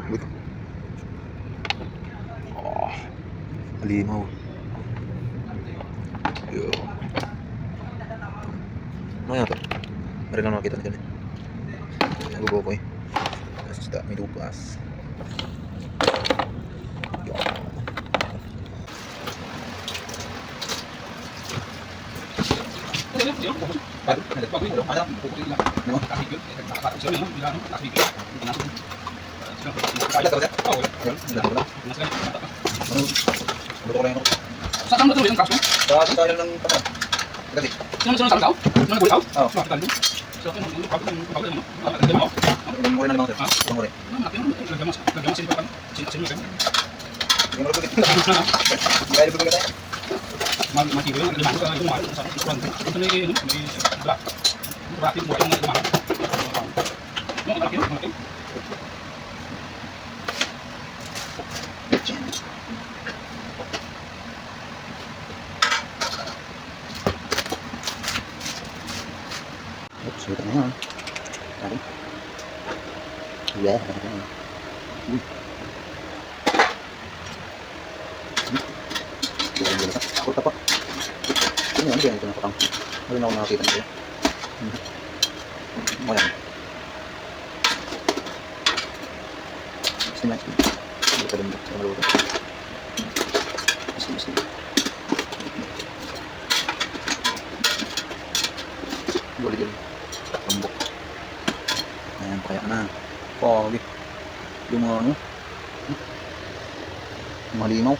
Uy. Oh, malimaw. Yo. Ano yan ito? Pari lang nakakita na dyan eh. Nagubo ko eh. Basta may lupas. Yo. Saan mo tuloy ang kaso? Sa tayo ng patay. Kasi. Sino sa tao? Ano buhay tao? Oo. Bakit tayo? So, ano yung pagod ng pagod mo? Ano mo? Ilang mure na naman sir. Ilang mure. Lagamas sino pa? Sino ka? Ilang mure bigit. Kaya bigit tayo. Matibo yung lima ko yung mahal sa front. Ito may black. Bracket mo yung mahal. Yung malaki, malaki. Oops, ito na yan. Tari. Yeah. Ako tapak. Ano yan? Ito na patang. Wala na ako nakakita nito. Ayan. Gusto na. Hindi pa din. Sa maluto. Gusto. Guli-guli. Lambok. Ayan, kaya na. Pogi. Yung mga ano. Mga limaw.